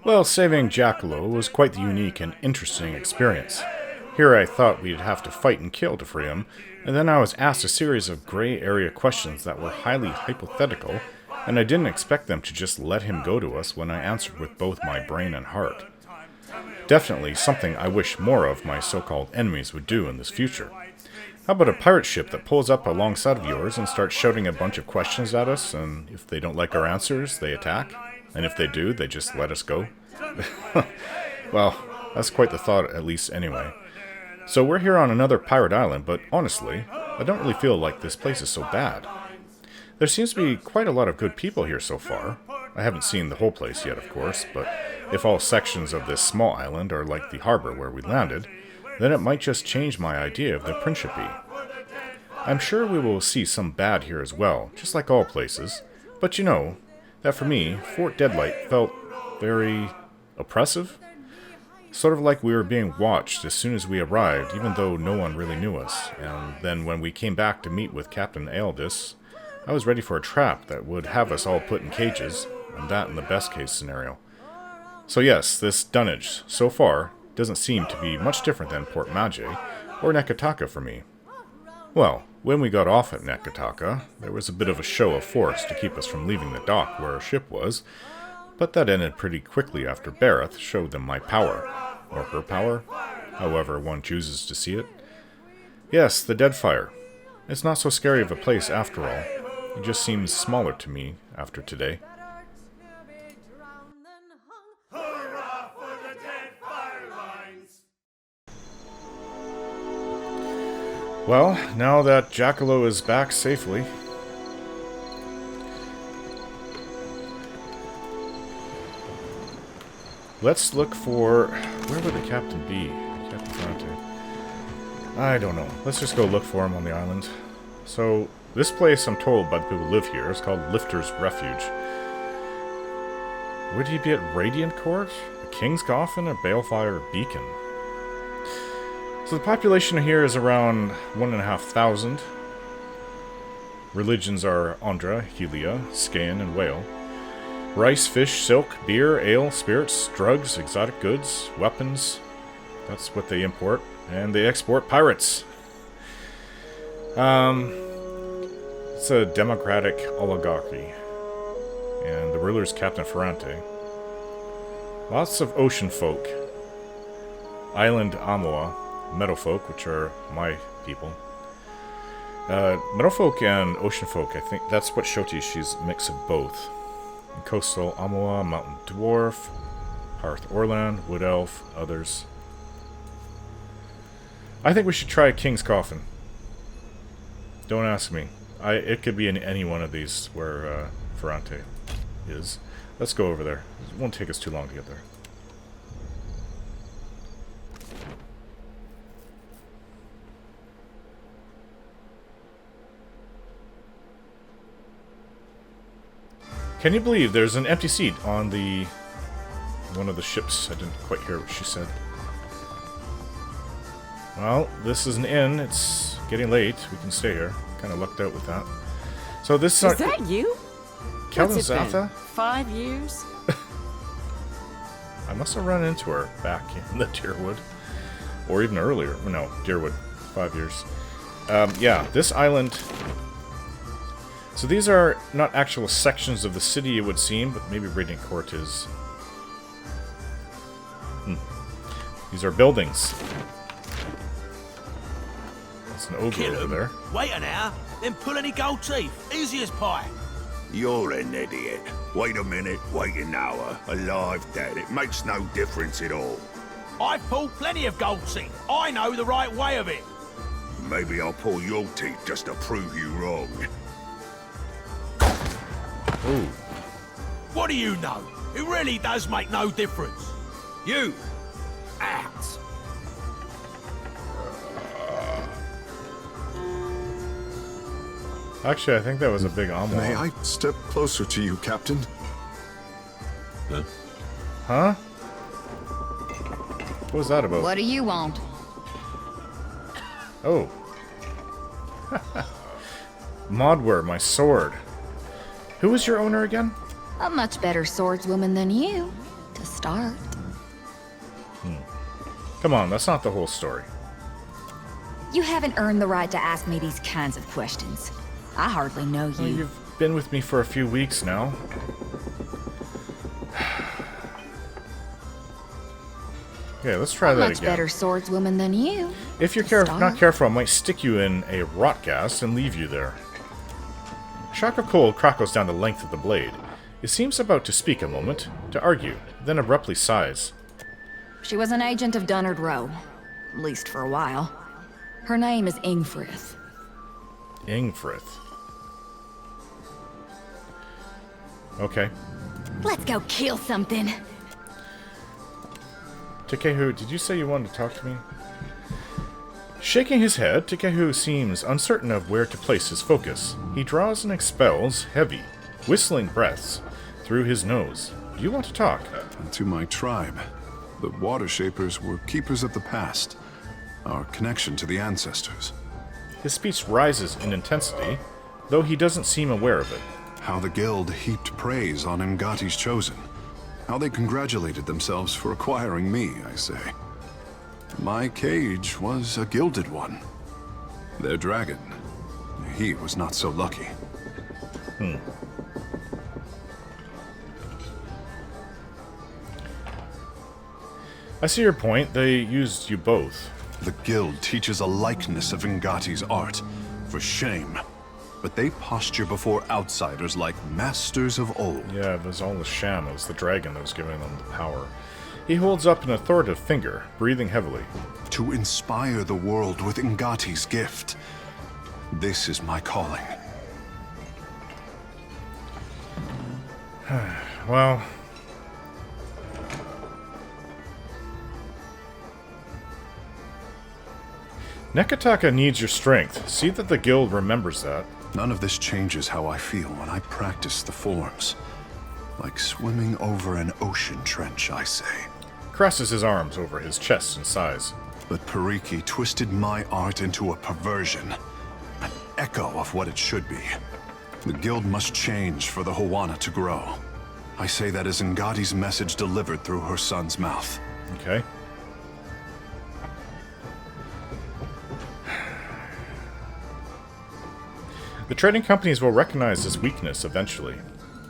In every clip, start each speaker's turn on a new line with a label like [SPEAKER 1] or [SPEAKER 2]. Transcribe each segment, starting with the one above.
[SPEAKER 1] Well, saving Jackalow was quite the unique and interesting experience. Here I thought we'd have to fight and kill to free him, and then I was asked a series of gray area questions that were highly hypothetical, and I didn't expect them to just let him go to us when I answered with both my brain and heart. Definitely something I wish more of my so-called enemies would do in this future. How about a pirate ship that pulls up alongside of yours and starts shouting a bunch of questions at us, and if they don't like our answers, they attack? And if they do, they just let us go? Well, that's quite the thought, at least anyway. So we're here on another pirate island, but honestly, I don't really feel like this place is so bad. There seems to be quite a lot of good people here so far. I haven't seen the whole place yet, of course, but if all sections of this small island are like the harbor where we landed, then it might just change my idea of the Principe. I'm sure we will see some bad here as well, just like all places, but you know, that for me, Fort Deadlight felt very oppressive. Sort of like we were being watched as soon as we arrived, even though no one really knew us. And then when we came back to meet with Captain Aldis, I was ready for a trap that would have us all put in cages, and that in the best case scenario. So yes, this Dunnage, so far, doesn't seem to be much different than Port Mage or Nekataka for me. Well, when we got off at Nekataka, there was a bit of a show of force to keep us from leaving the dock where our ship was, but that ended pretty quickly after Bareth showed them my power. Or her power, however one chooses to see it. Yes, the Deadfire. It's not so scary of a place after all. It just seems smaller to me after today. Well, now that Jackalow is back safely, let's look for... Where would the captain be? Captain Ferrante. I don't know. Let's just go look for him on the island. So, this place, I'm told by the people who live here, is called Lifter's Refuge. Would he be at Radiant Court? A King's Coffin? A Balefire Beacon? So the population here is around 1,500. Religions are Andra, Helia, Skaen, and Whale. Rice, fish, silk, beer, ale, spirits, drugs, exotic goods, weapons. That's what they import. And they export pirates. It's a democratic oligarchy. And the ruler is Captain Ferrante. Lots of ocean folk. Island Amoa. Meadowfolk, which are my people. Meadowfolk and ocean folk, I think that's what Shoti, she's a mix of both. And coastal Amoa, mountain dwarf, hearth Orland, wood elf, others. I think we should try King's Coffin. Don't ask me. It could be in any one of these where Ferrante is. Let's go over there. It won't take us too long to get there. Can you believe there's an empty seat on one of the ships? I didn't quite hear what she said. Well, this is an inn. It's getting late. We can stay here. Kind of lucked out with that. So this
[SPEAKER 2] is that you?
[SPEAKER 1] Kelvin
[SPEAKER 2] What's it been?
[SPEAKER 1] Zatha?
[SPEAKER 2] 5 years?
[SPEAKER 1] I must have run into her back in the Deerwood. Or even earlier. No, Deerwood. 5 years. Yeah, this island... So these are not actual sections of the city, it would seem, but maybe Radiant Court is... These are buildings. That's an ogre over there.
[SPEAKER 3] Wait an hour, then pull any gold teeth. Easy as pie.
[SPEAKER 4] You're an idiot. Wait a minute, wait an hour. Alive, dead, it makes no difference at all.
[SPEAKER 3] I've pulled plenty of gold teeth. I know the right way of it.
[SPEAKER 4] Maybe I'll pull your teeth just to prove you wrong.
[SPEAKER 1] Ooh.
[SPEAKER 3] What do you know? It really does make no difference. You, out.
[SPEAKER 1] Actually, I think that was a big omelet.
[SPEAKER 5] May I step closer to you, Captain?
[SPEAKER 1] Huh? What was that about?
[SPEAKER 6] What do you want?
[SPEAKER 1] Oh. Modwer, my sword. Who was your owner again?
[SPEAKER 6] A much better swordswoman than you.
[SPEAKER 2] To start.
[SPEAKER 1] Come on, that's not the whole story.
[SPEAKER 2] You haven't earned the right to ask me these kinds of questions. I hardly know
[SPEAKER 1] Well,
[SPEAKER 2] you.
[SPEAKER 1] you've been with me for a few weeks now. Okay, let's try that
[SPEAKER 2] Much
[SPEAKER 1] again.
[SPEAKER 2] better swordswoman than you.
[SPEAKER 1] If you're
[SPEAKER 2] To
[SPEAKER 1] not
[SPEAKER 2] start.
[SPEAKER 1] careful, I might stick you in a rot gas and leave you there. A shock of cold crackles down the length of the blade. It seems about to speak a moment, to argue, then abruptly sighs.
[SPEAKER 2] She was an agent of Dunnage Row. At least for a while. Her name is Ingfrith.
[SPEAKER 1] Ingfrith. Okay.
[SPEAKER 2] Let's go kill something.
[SPEAKER 1] Takehu, did you say you wanted to talk to me? Shaking his head, Takehu seems uncertain of where to place his focus. He draws and expels heavy, whistling breaths through his nose. Do you want to talk?
[SPEAKER 5] To my tribe, the Water Shapers were keepers of the past, our connection to the ancestors.
[SPEAKER 1] His speech rises in intensity, though he doesn't seem aware of it.
[SPEAKER 5] How the guild heaped praise on Ngati's chosen. How they congratulated themselves for acquiring me, I say. My cage was a gilded one. Their dragon, he was not so lucky.
[SPEAKER 1] I see your point. They used you both.
[SPEAKER 5] The guild teaches a likeness of Ngati's art, for shame. But they posture before outsiders like masters of old.
[SPEAKER 1] Yeah, it was all a sham. It was the dragon that was giving them the power. He holds up an authoritative finger, breathing heavily.
[SPEAKER 5] To inspire the world with Ngati's gift. This is my calling.
[SPEAKER 1] Well... Nekataka needs your strength. See that the guild remembers that.
[SPEAKER 5] None of this changes how I feel when I practice the forms. Like swimming over an ocean trench, I say.
[SPEAKER 1] Crosses his arms over his chest and sighs.
[SPEAKER 5] But Pariki twisted my art into a perversion. An echo of what it should be. The guild must change for the Hawana to grow. I say that as Ngati's message delivered through her son's mouth.
[SPEAKER 1] Okay. The trading companies will recognize this weakness eventually.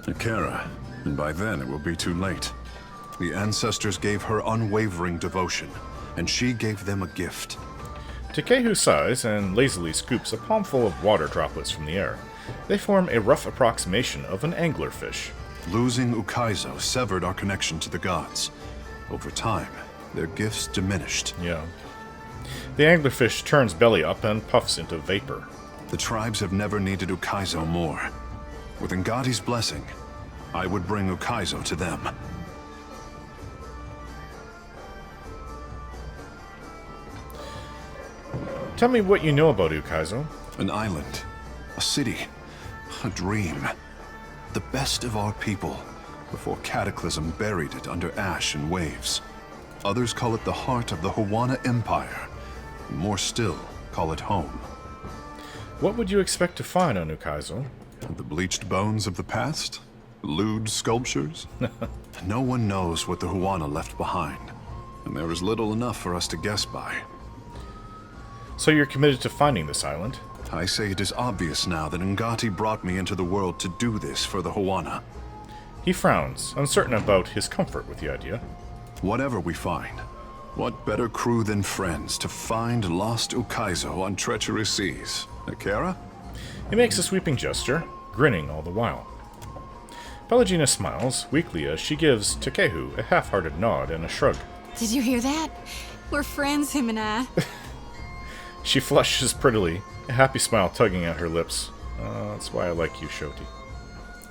[SPEAKER 5] Akira, and by then it will be too late. The ancestors gave her unwavering devotion, and she gave them a gift.
[SPEAKER 1] Takehu sighs and lazily scoops a palmful of water droplets from the air. They form a rough approximation of an anglerfish.
[SPEAKER 5] Losing Ukaizo severed our connection to the gods. Over time, their gifts diminished.
[SPEAKER 1] Yeah. The anglerfish turns belly up and puffs into vapor.
[SPEAKER 5] The tribes have never needed Ukaizo more. With Ngati's blessing, I would bring Ukaizo to them.
[SPEAKER 1] Tell me what you know about Ukaizo.
[SPEAKER 5] An island, a city, a dream. The best of our people, before Cataclysm buried it under ash and waves. Others call it the heart of the Hawana Empire. More still, call it home.
[SPEAKER 1] What would you expect to find on Ukaizo?
[SPEAKER 5] The bleached bones of the past? Lewd sculptures? No one knows what the Hawana left behind, and there is little enough for us to guess by.
[SPEAKER 1] So you're committed to finding this island?
[SPEAKER 5] I say it is obvious now that Ngati brought me into the world to do this for the Hawana.
[SPEAKER 1] He frowns, uncertain about his comfort with the idea.
[SPEAKER 5] Whatever we find, what better crew than friends to find lost Ukaizo on treacherous seas? Akira?
[SPEAKER 1] He makes a sweeping gesture, grinning all the while. Pelagina smiles weakly as she gives Takehu a half-hearted nod and a shrug.
[SPEAKER 6] Did you hear that? We're friends, him and I.
[SPEAKER 1] She flushes prettily, a happy smile tugging at her lips. That's why I like you, Shoti.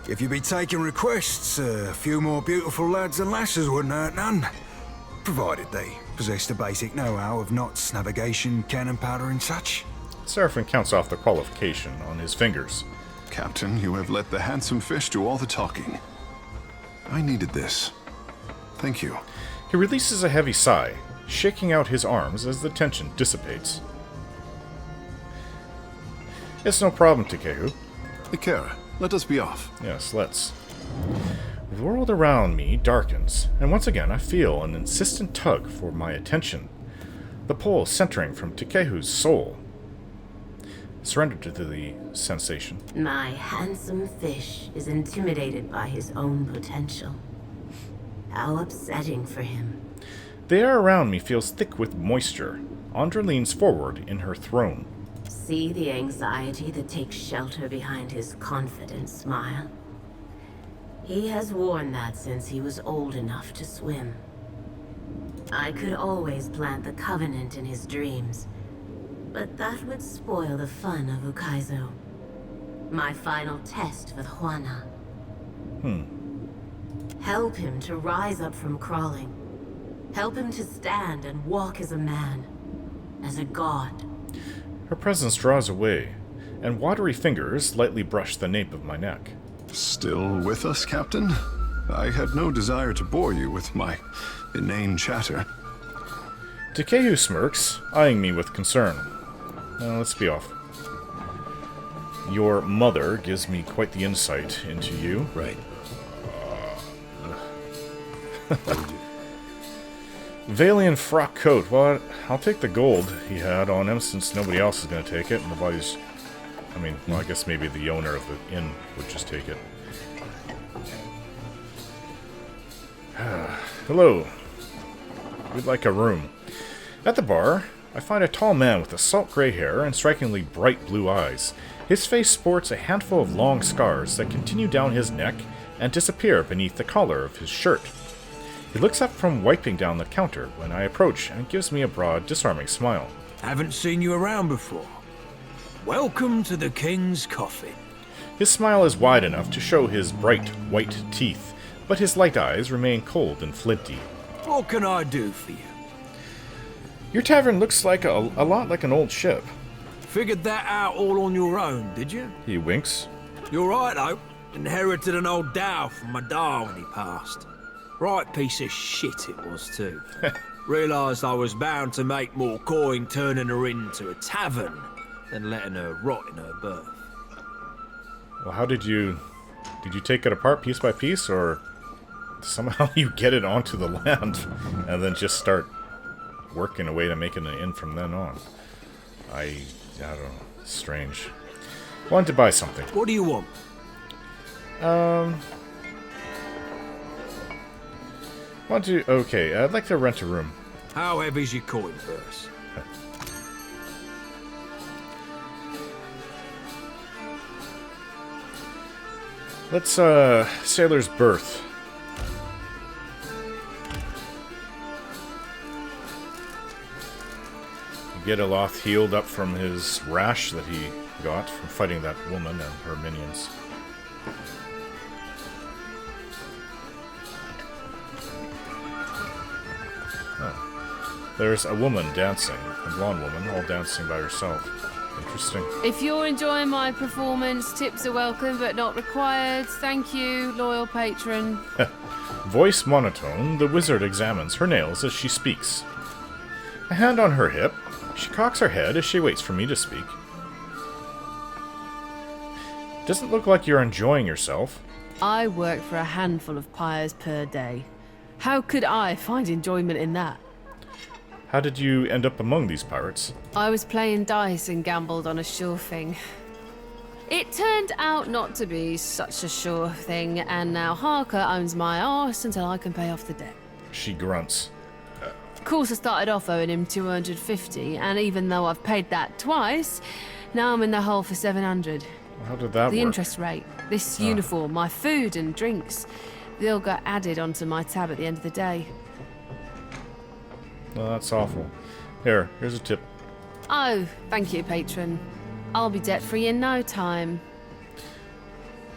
[SPEAKER 7] If you be taking requests, a few more beautiful lads and lasses wouldn't hurt none. Provided they possess the basic know-how of knots, navigation, cannon powder and such.
[SPEAKER 1] Seraphin counts off the qualification on his fingers.
[SPEAKER 5] Captain, you have let the handsome fish do all the talking. I needed this. Thank you.
[SPEAKER 1] He releases a heavy sigh, shaking out his arms as the tension dissipates. It's no problem, Takehu.
[SPEAKER 5] Akira, let us be off.
[SPEAKER 1] Yes, let's. The world around me darkens, and once again I feel an insistent tug for my attention. The pull centering from Takehu's soul. Surrendered to the sensation.
[SPEAKER 8] My handsome fish is intimidated by his own potential. How upsetting for him.
[SPEAKER 1] The air around me feels thick with moisture. Andra leans forward in her throne.
[SPEAKER 8] See the anxiety that takes shelter behind his confident smile? He has worn that since he was old enough to swim. I could always plant the Covenant in his dreams, but that would spoil the fun of Ukaizo. My final test with Juana. Help him to rise up from crawling. Help him to stand and walk as a man. As a god.
[SPEAKER 1] Her presence draws away, and watery fingers lightly brush the nape of my neck.
[SPEAKER 5] Still with us, Captain? I had no desire to bore you with my inane chatter.
[SPEAKER 1] Takehu smirks, eyeing me with concern. Now, let's be off. Your mother gives me quite the insight into you.
[SPEAKER 3] Right.
[SPEAKER 1] Valian frock coat. Well, I'll take the gold he had on him since nobody else is going to take it. And nobody's... I mean, well, I guess maybe the owner of the inn would just take it. Hello. We'd like a room. At the bar, I find a tall man with a salt gray hair and strikingly bright blue eyes. His face sports a handful of long scars that continue down his neck and disappear beneath the collar of his shirt. He looks up from wiping down the counter when I approach and gives me a broad, disarming smile.
[SPEAKER 3] Haven't seen you around before. Welcome to the King's Coffin.
[SPEAKER 1] His smile is wide enough to show his bright, white teeth, but his light eyes remain cold and flinty.
[SPEAKER 3] What can I do for you?
[SPEAKER 1] Your tavern looks like a lot like an old ship.
[SPEAKER 3] Figured that out all on your own, did you?
[SPEAKER 1] He winks.
[SPEAKER 3] You're right, though. Inherited an old dhow from my da when he passed. Right piece of shit it was, too. Realised I was bound to make more coin turning her into a tavern than letting her rot in her berth.
[SPEAKER 1] Well, how did you take it apart piece by piece, or somehow you get it onto the land and then just start working a way to make it an inn from then on? I don't know. Strange. Wanted to buy something.
[SPEAKER 3] What do you want?
[SPEAKER 1] Okay, I'd like to rent a room.
[SPEAKER 3] How heavy's your coin purse?
[SPEAKER 1] Let's, sailor's berth. Gedaloth healed up from his rash that he got from fighting that woman and her minions. Oh. There's a woman dancing, a blonde woman, all dancing by herself. Interesting.
[SPEAKER 9] If you're enjoying my performance, tips are welcome but not required. Thank you, loyal patron.
[SPEAKER 1] Voice monotone, the wizard examines her nails as she speaks. A hand on her hip, she cocks her head as she waits for me to speak. Doesn't look like you're enjoying yourself.
[SPEAKER 9] I work for a handful of pyres per day. How could I find enjoyment in that?
[SPEAKER 1] How did you end up among these pirates?
[SPEAKER 9] I was playing dice and gambled on a sure thing. It turned out not to be such a sure thing, and now Harker owns my arse until I can pay off the debt.
[SPEAKER 1] She grunts.
[SPEAKER 9] Of course, I started off owing him 250, and even though I've paid that twice, now I'm in the hole for 700.
[SPEAKER 1] How did that work?
[SPEAKER 9] The interest rate, this uniform, my food and drinks, they all got added onto my tab at the end of the day.
[SPEAKER 1] Well, that's awful. Here's a tip.
[SPEAKER 9] Oh, thank you, patron. I'll be debt-free in no time.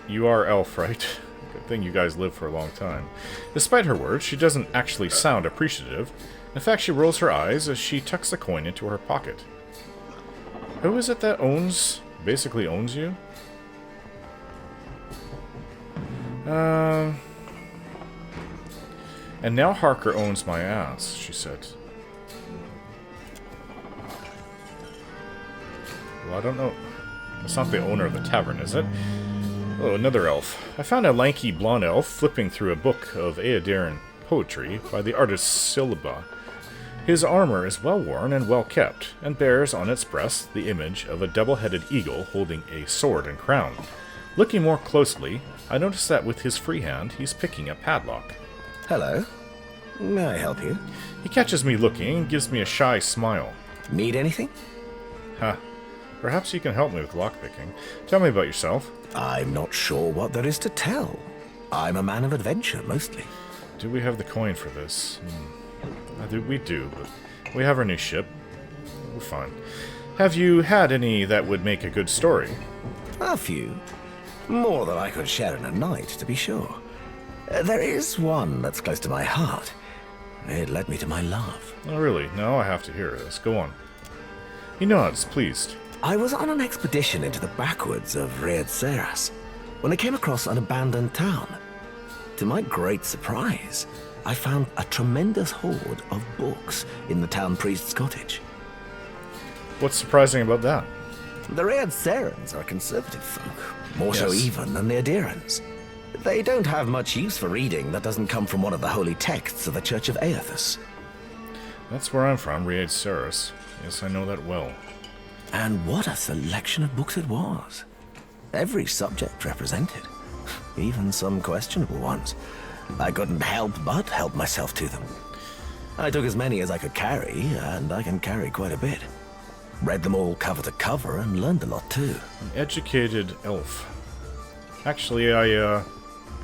[SPEAKER 1] You are elf, right? Good thing you guys live for a long time. Despite her words, she doesn't actually sound appreciative. In fact, she rolls her eyes as she tucks the coin into her pocket. Who is it that basically owns you? And now Harker owns my ass, she said. Well, I don't know. It's not the owner of the tavern, is it? Oh, another elf. I found a lanky blonde elf flipping through a book of Aedirn poetry by the artist Silba. His armor is well worn and well kept, and bears on its breast the image of a double-headed eagle holding a sword and crown. Looking more closely, I notice that with his free hand, he's picking a padlock.
[SPEAKER 10] Hello. May I help you?
[SPEAKER 1] He catches me looking and gives me a shy smile.
[SPEAKER 10] Need anything?
[SPEAKER 1] Huh. Perhaps you can help me with lockpicking. Tell me about yourself.
[SPEAKER 10] I'm not sure what there is to tell. I'm a man of adventure, mostly.
[SPEAKER 1] Do we have the coin for this? We do, but we have our new ship. We're fine. Have you had any that would make a good story?
[SPEAKER 10] A few. More than I could share in a night, to be sure. There is one that's close to my heart. It led me to my love.
[SPEAKER 1] Oh, really? Now I have to hear this. Go on. He nods, pleased.
[SPEAKER 10] I was on an expedition into the backwoods of Seras when I came across an abandoned town. To my great surprise, I found a tremendous hoard of books in the town priest's cottage.
[SPEAKER 1] What's surprising about that?
[SPEAKER 10] The Serans are conservative folk, more so
[SPEAKER 1] Yes.
[SPEAKER 10] even than the Adirans. They don't have much use for reading that doesn't come from one of the holy texts of the Church of Aethys.
[SPEAKER 1] That's where I'm from, Seras. Yes, I know that well.
[SPEAKER 10] And what a selection of books it was. Every subject represented, even some questionable ones. I couldn't help but help myself to them. I took as many as I could carry, and I can carry quite a bit. Read them all cover to cover and learned a lot too.
[SPEAKER 1] An educated elf. Actually, I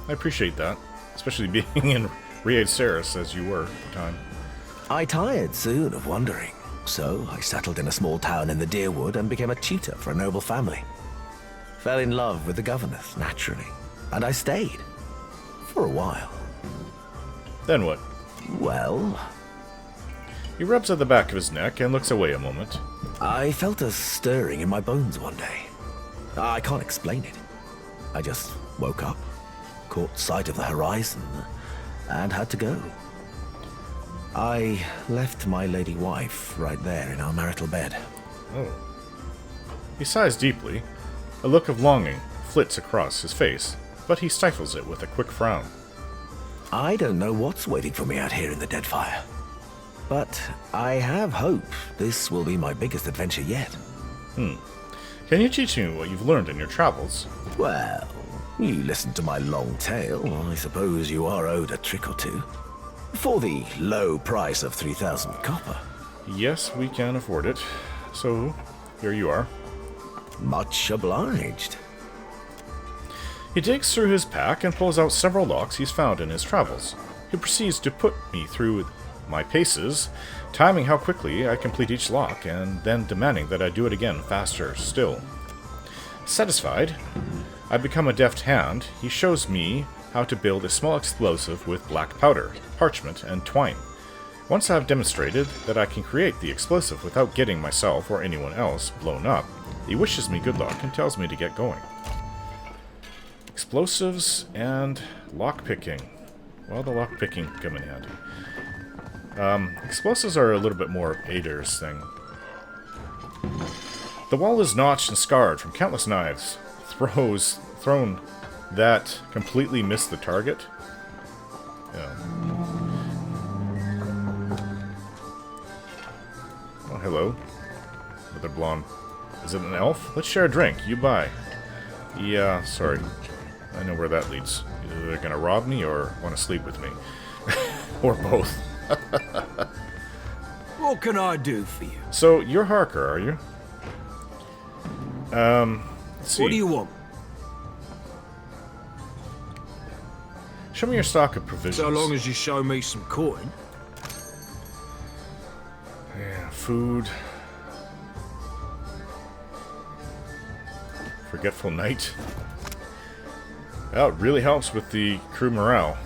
[SPEAKER 1] appreciate that. Especially being in Seras as you were at the time.
[SPEAKER 10] I tired soon of wandering, so I settled in a small town in the Deerwood and became a tutor for a noble family. Fell in love with the governess, naturally, and I stayed. For a while.
[SPEAKER 1] Then what?
[SPEAKER 10] Well,
[SPEAKER 1] He rubs at the back of his neck and looks away a moment.
[SPEAKER 10] I felt a stirring in my bones one day. I can't explain it. I just woke up, caught sight of the horizon, and had to go. I left my lady wife right there in our marital bed.
[SPEAKER 1] Oh. He sighs deeply. A look of longing flits across his face, but he stifles it with a quick frown.
[SPEAKER 10] I don't know what's waiting for me out here in the Deadfire. But I have hope this will be my biggest adventure yet.
[SPEAKER 1] Can you teach me what you've learned in your travels?
[SPEAKER 10] Well, you listened to my long tale. I suppose you are owed a trick or two. For the low price of 3,000 copper.
[SPEAKER 1] Yes, we can afford it. So, here you are.
[SPEAKER 10] Much obliged.
[SPEAKER 1] He digs through his pack and pulls out several locks he's found in his travels. He proceeds to put me through my paces, timing how quickly I complete each lock, and then demanding that I do it again faster still. Satisfied, I become a deft hand. He shows me how to build a small explosive with black powder, parchment, and twine. Once I've demonstrated that I can create the explosive without getting myself or anyone else blown up, he wishes me good luck and tells me to get going. Explosives and lockpicking. Well, the lockpicking come in handy. Explosives are a little bit more Ader's thing. The wall is notched and scarred from countless knives thrown that completely missed the target. Yeah. Oh, hello. Another blonde. Is it an elf? Let's share a drink. You buy. Yeah, sorry. I know where that leads. Either they're gonna rob me or want to sleep with me. Or both.
[SPEAKER 3] What can I do for you?
[SPEAKER 1] So, you're Harker, are you? Let's see.
[SPEAKER 3] What do you want?
[SPEAKER 1] Show me your stock of provisions.
[SPEAKER 3] So long as you show me some coin.
[SPEAKER 1] Yeah, food. Forgetful Night. That really helps with the crew morale.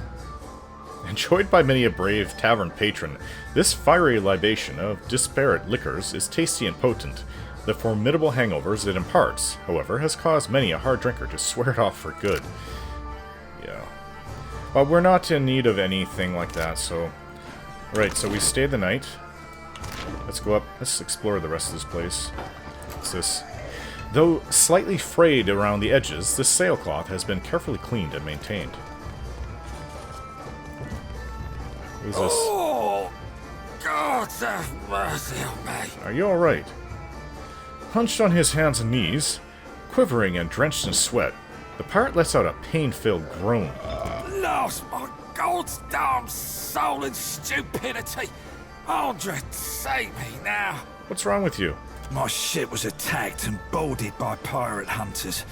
[SPEAKER 1] Enjoyed by many a brave tavern patron, this fiery libation of disparate liquors is tasty and potent. The formidable hangovers it imparts, however, has caused many a hard drinker to swear it off for good. Yeah. Well, we're not in need of anything like that, so... Right, so we stay the night. Let's go up. Let's explore the rest of this place. What's this? Though slightly frayed around the edges, this sailcloth has been carefully cleaned and maintained. Who's this?
[SPEAKER 3] Oh, God have mercy on me.
[SPEAKER 1] Are you alright? Hunched on his hands and knees, quivering and drenched in sweat, the pirate lets out a pain-filled groan.
[SPEAKER 3] Lost my God's damn soul and stupidity. Andre, save me now.
[SPEAKER 1] What's wrong with you?
[SPEAKER 7] My ship was attacked and boarded by pirate hunters.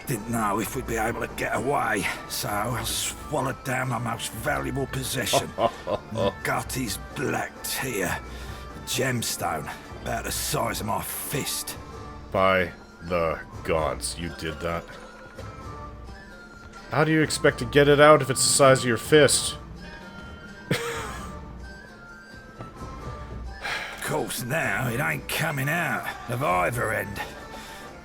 [SPEAKER 7] Didn't know if we'd be able to get away, so I swallowed down my most valuable possession. Gutty's black tear. A gemstone, about the size of my fist.
[SPEAKER 1] By the gods, you did that. How do you expect to get it out if it's the size of your fist?
[SPEAKER 7] Of course now, it ain't coming out of either end.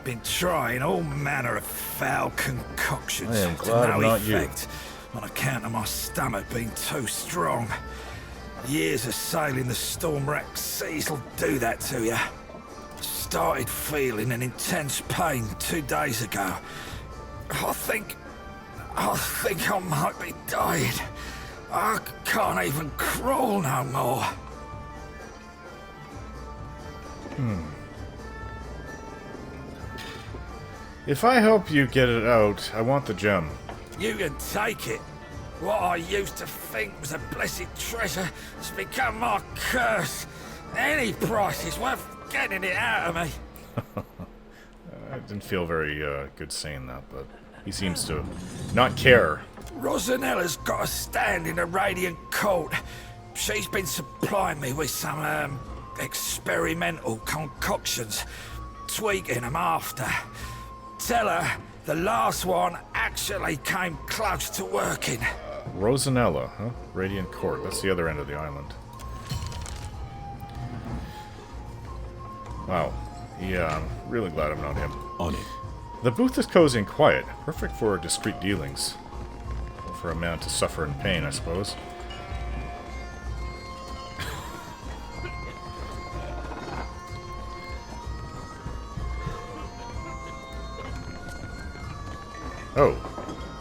[SPEAKER 7] Been trying all manner of foul concoctions
[SPEAKER 1] I am
[SPEAKER 7] to
[SPEAKER 1] glad
[SPEAKER 7] no
[SPEAKER 1] I'm not you.
[SPEAKER 7] effect on account of my stomach being too strong. Years of sailing the storm-racked seas will do that to you. Started feeling an intense pain 2 days ago. I think I might be dying. I can't even crawl no more.
[SPEAKER 1] If I help you get it out, I want the gem.
[SPEAKER 3] You can take it. What I used to think was a blessed treasure has become my curse. Any price is worth getting it out of me.
[SPEAKER 1] I didn't feel very good saying that, but he seems to not care.
[SPEAKER 3] Rosanella's got a stand in the Radiant Court. She's been supplying me with some, experimental concoctions, tweaking them after. Tell her the last one actually came close to working.
[SPEAKER 1] Rosanella, huh? Radiant Court. That's the other end of the island. Wow. Yeah, I'm really glad I'm not him.
[SPEAKER 5] On it.
[SPEAKER 1] The booth is cozy and quiet, perfect for discreet dealings. Or for a man to suffer in pain, I suppose. Oh,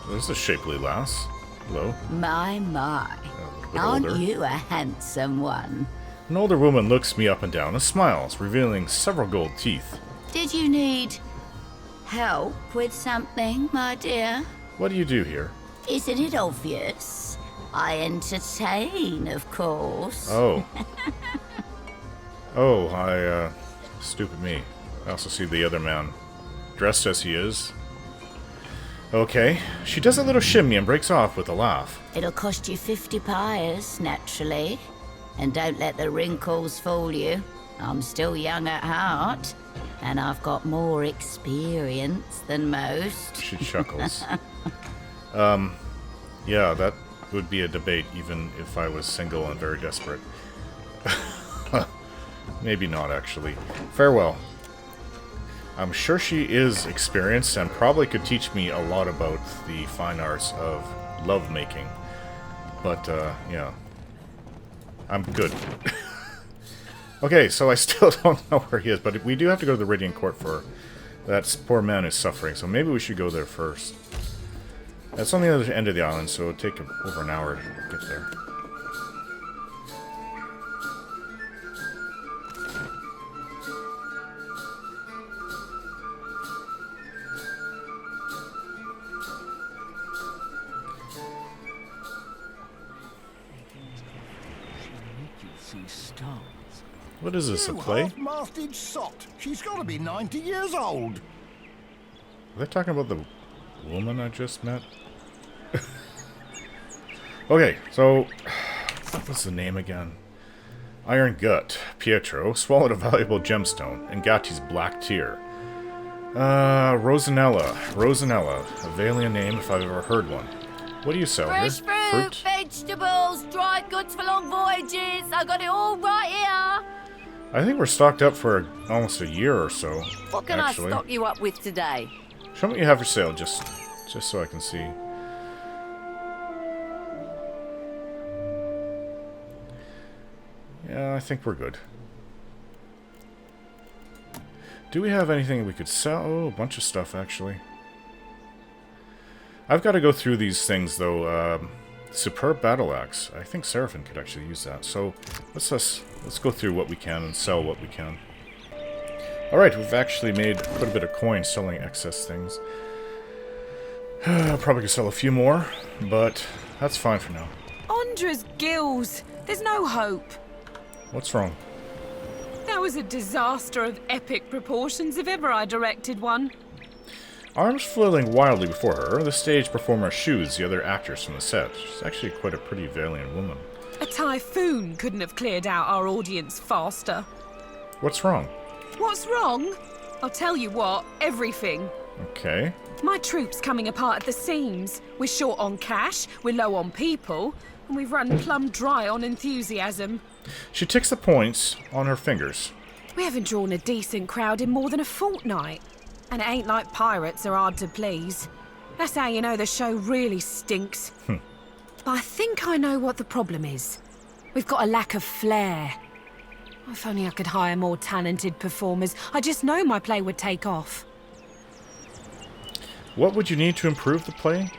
[SPEAKER 1] there's a shapely lass. Hello.
[SPEAKER 11] My.
[SPEAKER 1] A bit
[SPEAKER 11] Aren't
[SPEAKER 1] older.
[SPEAKER 11] you a handsome one?
[SPEAKER 1] An older woman looks me up and down and smiles, revealing several gold teeth.
[SPEAKER 11] Did you need help with something, my dear?
[SPEAKER 1] What do you do here?
[SPEAKER 11] Isn't it obvious? I entertain, of course.
[SPEAKER 1] Oh. Stupid me. I also see the other man, dressed as he is. Okay. She does a little shimmy and breaks off with a laugh.
[SPEAKER 11] It'll cost you 50 pyres, naturally. And don't let the wrinkles fool you. I'm still young at heart, and I've got more experience than most.
[SPEAKER 1] She chuckles. Yeah, that would be a debate even if I was single and very desperate. Maybe not, actually. Farewell. I'm sure she is experienced and probably could teach me a lot about the fine arts of lovemaking. But, yeah. I'm good. Okay, so I still don't know where he is, but we do have to go to the Radiant Court for... That poor man is suffering, so maybe we should go there first. That's on the other end of the island, so it'll take over an hour to get there. What is this, a play?
[SPEAKER 12] Half-masted sot. She's got to be 90 years old.
[SPEAKER 1] Are they talking about the woman I just met? Okay, so... What's the name again? Iron Gut. Pietro swallowed a valuable gemstone and Gatti's black tear. Rosanella. Rosanella. A Valian name if I've ever heard one. What do you sell
[SPEAKER 11] Fresh
[SPEAKER 1] here?
[SPEAKER 11] fruit, vegetables, dried goods for long voyages. I got it all right here.
[SPEAKER 1] I think we're stocked up for almost a year or so.
[SPEAKER 11] What can
[SPEAKER 1] actually.
[SPEAKER 11] I stock you up with today?
[SPEAKER 1] Show me what you have for sale, just so I can see. Yeah, I think we're good. Do we have anything we could sell? Oh, a bunch of stuff, actually. I've got to go through these things, though. Superb battle axe. I think Seraphim could actually use that. So let's go through what we can and sell what we can. Alright, we've actually made quite a bit of coin selling excess things. Probably could sell a few more, but that's fine for now.
[SPEAKER 13] Andra's gills! There's no hope.
[SPEAKER 1] What's wrong?
[SPEAKER 13] That was a disaster of epic proportions if ever I directed one.
[SPEAKER 1] Arms flailing wildly before her, the stage performer shoos the other actors from the set. She's actually quite a pretty valiant woman.
[SPEAKER 13] A typhoon couldn't have cleared out our audience faster.
[SPEAKER 1] What's wrong?
[SPEAKER 13] What's wrong? I'll tell you what, everything.
[SPEAKER 1] Okay.
[SPEAKER 13] My troupe's coming apart at the seams. We're short on cash, we're low on people, and we've run plumb dry on enthusiasm.
[SPEAKER 1] She ticks the points on her fingers.
[SPEAKER 13] We haven't drawn a decent crowd in more than a fortnight. And it ain't like pirates are hard to please. That's how you know the show really stinks. But I think I know what the problem is. We've got a lack of flair. If only I could hire more talented performers. I just know my play would take off.
[SPEAKER 1] What would you need to improve the play?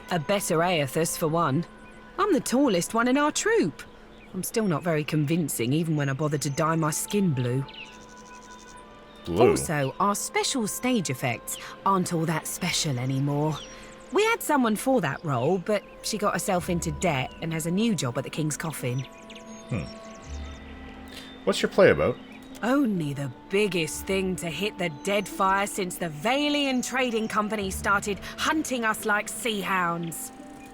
[SPEAKER 13] A better Aethys, for one. I'm the tallest one in our troupe. I'm still not very convincing, even when I bother to dye my skin blue.
[SPEAKER 1] Blue.
[SPEAKER 13] Also, our special stage effects aren't all that special anymore. We had someone for that role, but she got herself into debt and has a new job at the King's Coffin.
[SPEAKER 1] What's your play about?
[SPEAKER 13] Only the biggest thing to hit the dead fire since the Valian Trading Company started hunting us like sea hounds.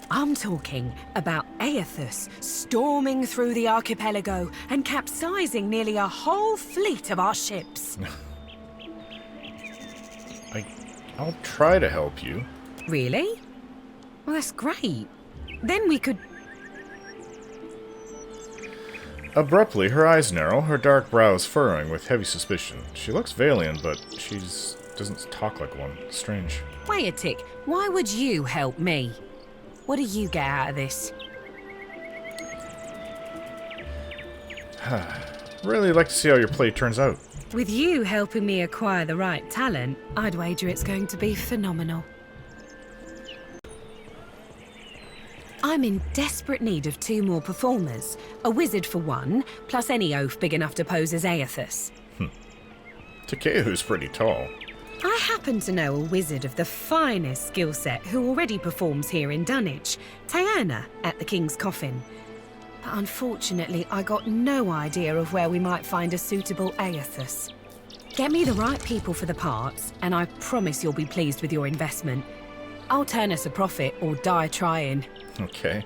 [SPEAKER 13] I'm talking about Aethys storming through the archipelago and capsizing nearly a whole fleet of our ships.
[SPEAKER 1] I'll try to help you.
[SPEAKER 13] Really? Well, that's great. Then we could...
[SPEAKER 1] Abruptly, her eyes narrow, her dark brows furrowing with heavy suspicion. She looks Valian, but she doesn't talk like one. Strange.
[SPEAKER 13] Wait a tick. Why would you help me? What do you get out of this?
[SPEAKER 1] Really like to see how your play turns out.
[SPEAKER 13] With you helping me acquire the right talent, I'd wager it's going to be phenomenal. I'm in desperate need of 2 more performers. A wizard for one, plus any oaf big enough to pose as Aethys.
[SPEAKER 1] Takeu's pretty tall.
[SPEAKER 13] I happen to know a wizard of the finest skill set who already performs here in Dunnage, Taerna at the King's Coffin. But unfortunately, I got no idea of where we might find a suitable Aethys. Get me the right people for the parts, and I promise you'll be pleased with your investment. I'll turn us a profit or die trying.
[SPEAKER 1] Okay.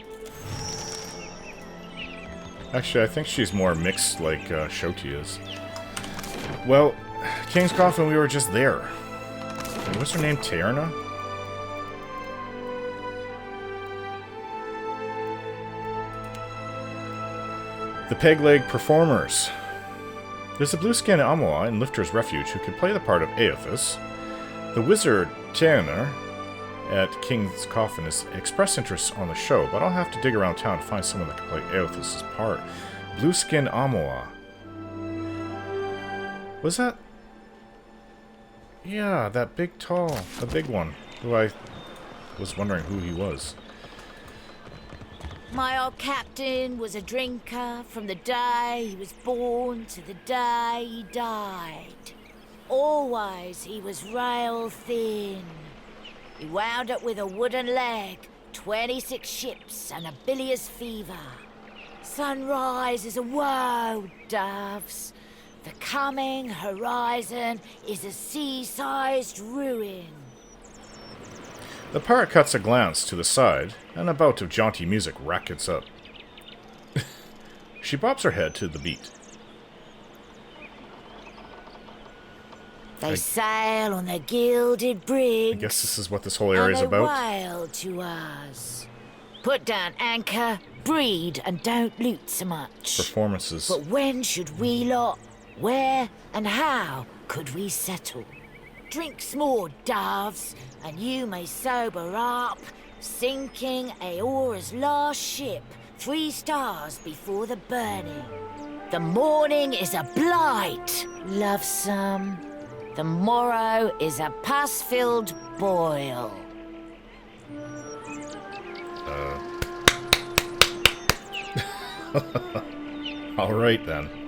[SPEAKER 1] Actually, I think she's more mixed like Shoti is. Well, King's Coffin, we were just there. What's her name? Taerna? The Peg-Leg Performers. There's a blue-skinned Amoa in Lifter's Refuge who could play the part of Aethys. The wizard Taerna at King's Coffin has expressed interest on the show, but I'll have to dig around town to find someone that can play Aethys' part. Blue-skinned Amoa. Was that... Yeah, that big tall, the big one, who I was wondering who he was.
[SPEAKER 11] My old captain was a drinker from the day he was born to the day he died. Always he was rail thin. He wound up with a wooden leg, 26 ships and a bilious fever. Sunrise is a woe, doves. The coming horizon is a sea-sized ruin.
[SPEAKER 1] The pirate cuts a glance to the side, and a bout of jaunty music rackets up. She bobs her head to the beat.
[SPEAKER 11] They sail on their gilded brig.
[SPEAKER 1] I guess this is what this whole area is about.
[SPEAKER 11] Wail to us. Put down anchor, breed, and don't loot so much.
[SPEAKER 1] Performances.
[SPEAKER 11] But when should we lot? Where and how could we settle? Drink more, doves, and you may sober up, sinking Aora's last ship 3 stars before the burning. The morning is a blight, lovesome. The morrow is a pus-filled boil.
[SPEAKER 1] All right then.